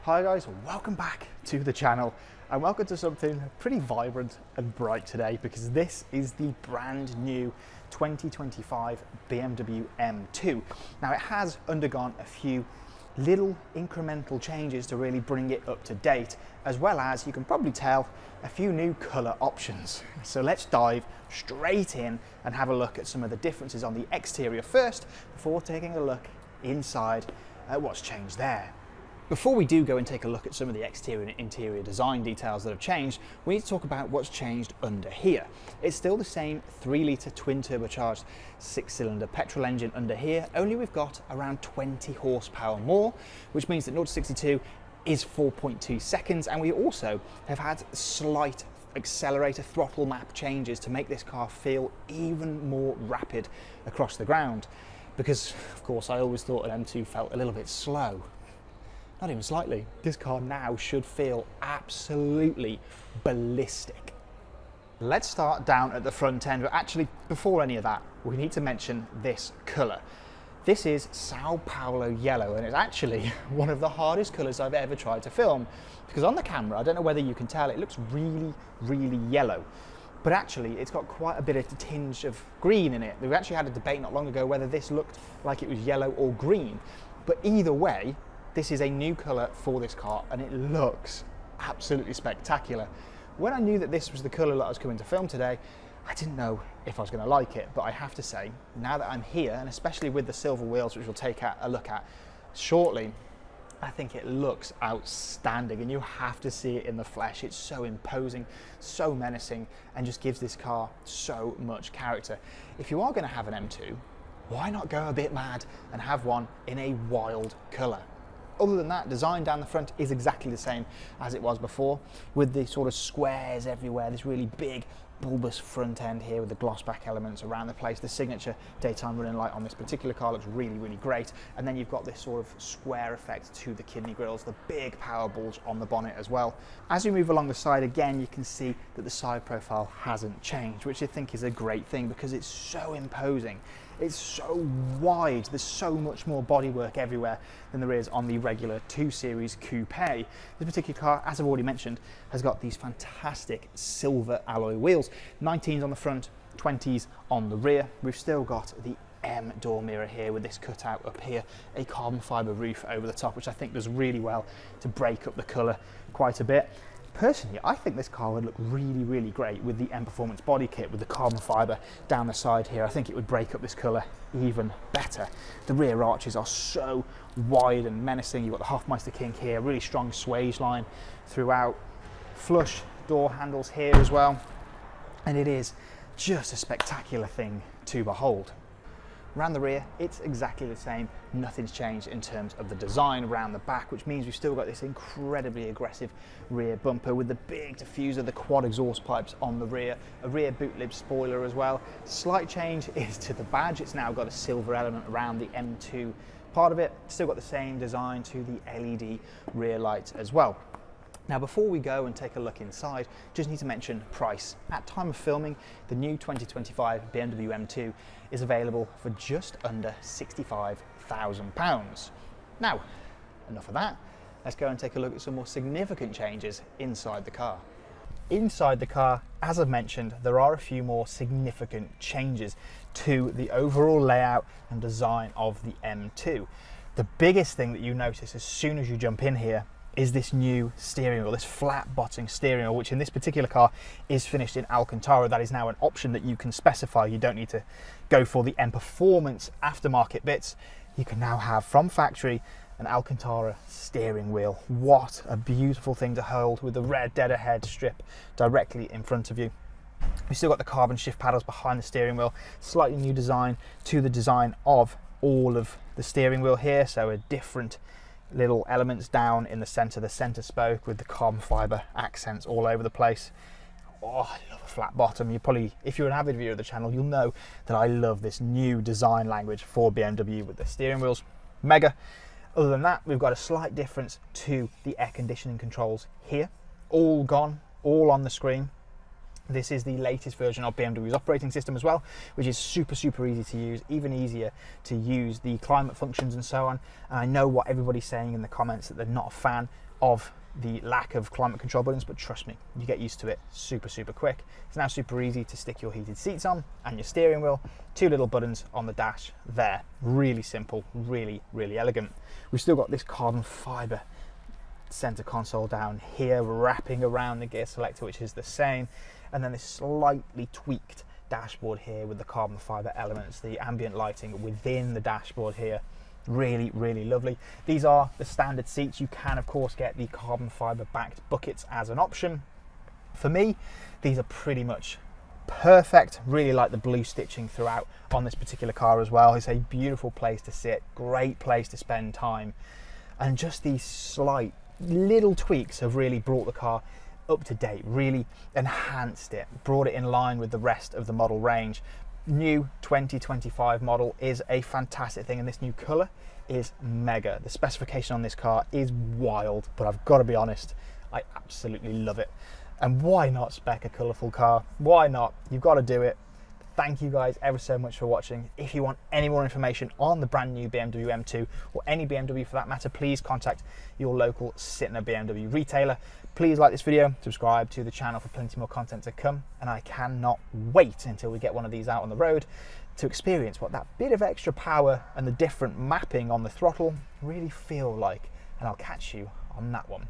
Hi guys, welcome back to the channel and welcome to something pretty vibrant and bright today, because this is the brand new 2025 BMW M2. Now it has undergone a few little incremental changes to really bring it up to date, as well as, you can probably tell, a few new colour options. So let's dive straight in and have a look at some of the differences on the exterior first, before taking a look inside at what's changed there. Before we do go and take a look at some of the exterior and interior design details that have changed, we need to talk about what's changed under here. It's still the same 3-litre twin turbocharged 6-cylinder petrol engine under here, only we've got around 20 horsepower more, which means that 0 to 62 is 4.2 seconds, and we also have had slight accelerator throttle map changes to make this car feel even more rapid across the ground, because of course I always thought an M2 felt a little bit slow. Not even slightly. This car now should feel absolutely ballistic. Let's start down at the front end, but actually before any of that, we need to mention this colour. This is Sao Paulo yellow, and it's actually one of the hardest colours I've ever tried to film, because on the camera, I don't know whether you can tell, it looks really, really yellow. But actually, it's got quite a bit of a tinge of green in it. We actually had a debate not long ago whether this looked like it was yellow or green. But either way, this is a new colour for this car and it looks absolutely spectacular. When I knew that this was the colour that I was coming to film today, I didn't know if I was going to like it, but I have to say, now that I'm here, and especially with the silver wheels, which we'll take a look at shortly, I think it looks outstanding, and you have to see it in the flesh. It's so imposing, so menacing, and just gives this car so much character. If you are going to have an M2, why not go a bit mad and have one in a wild colour? Other than that, design down the front is exactly the same as it was before, with the sort of squares everywhere, this really big bulbous front end here with the gloss back elements around the place. The signature daytime running light on this particular car looks really, really great. And then you've got this sort of square effect to the kidney grills, the big power bulge on the bonnet as well. As we move along the side again, you can see that the side profile hasn't changed, which I think is a great thing because it's so imposing. It's so wide, there's so much more bodywork everywhere than there is on the regular 2 Series Coupe. This particular car, as I've already mentioned, has got these fantastic silver alloy wheels. 19s on the front, 20s on the rear. We've still got the M door mirror here with this cutout up here, a carbon fibre roof over the top, which I think does really well to break up the colour quite a bit. Personally, I think this car would look really, really great with the M Performance body kit with the carbon fibre down the side here. I think it would break up this colour even better. The rear arches are so wide and menacing. You've got the Hofmeister kink here, really strong swage line throughout. Flush door handles here as well. And it is just a spectacular thing to behold. Around the rear, it's exactly the same. Nothing's changed in terms of the design around the back, which means we've still got this incredibly aggressive rear bumper with the big diffuser, the quad exhaust pipes on the rear, a rear boot lid spoiler as well. Slight change is to the badge. It's now got a silver element around the M2 part of it. Still got the same design to the LED rear lights as well. Now, before we go and take a look inside, just need to mention price. At time of filming, the new 2025 BMW M2 is available for just under £65,000. Now, enough of that. Let's go and take a look at some more significant changes inside the car. Inside the car, as I've mentioned, there are a few more significant changes to the overall layout and design of the M2. The biggest thing that you notice as soon as you jump in here is this new steering wheel, this flat bottom steering wheel, which in this particular car is finished in Alcantara. That is now an option that you can specify. You don't need to go for the M Performance aftermarket bits. You can now have from factory an Alcantara steering wheel. What a beautiful thing to hold with the red dead ahead strip directly in front of you. We've still got the carbon shift paddles behind the steering wheel, slightly new design to the design of all of the steering wheel here, so a different little elements down in the center spoke with the carbon fiber accents all over the place. Oh, I love a flat bottom. You probably, if you're an avid viewer of the channel, you'll know that I love this new design language for BMW with the steering wheels. Mega. Other than that, we've got a slight difference to the air conditioning controls here. All gone, all on the screen. This is the latest version of BMW's operating system as well, which is super, super easy to use, even easier to use the climate functions and so on. And I know what everybody's saying in the comments, that they're not a fan. of the lack of climate control buttons, but trust me, you get used to it super quick. It's now super easy to stick your heated seats on and your steering wheel. 2 little buttons on the dash there. Really simple, really elegant. We've still got this carbon fiber center console down here wrapping around the gear selector, which is the same, and then this slightly tweaked dashboard here with the carbon fiber elements, the ambient lighting within the dashboard here. Really lovely. These are the standard seats. You can of course get the carbon fiber backed buckets as an option. For me, these are pretty much perfect. Really like the blue stitching throughout on this particular car as well. It's a beautiful place to sit, great place to spend time, and just these slight little tweaks have really brought the car up to date, really enhanced it, brought it in line with the rest of the model range. New 2025 model is a fantastic thing, and this new colour is mega. The specification on this car is wild, but I've got to be honest, I absolutely love it. And why not spec a colourful car? Why not? You've got to do it. Thank you guys ever so much for watching. If you want any more information on the brand new BMW M2 or any BMW for that matter, please contact your local Sytner BMW retailer. Please like this video, subscribe to the channel for plenty more content to come, and I cannot wait until we get one of these out on the road to experience what that bit of extra power and the different mapping on the throttle really feel like, and I'll catch you on that one.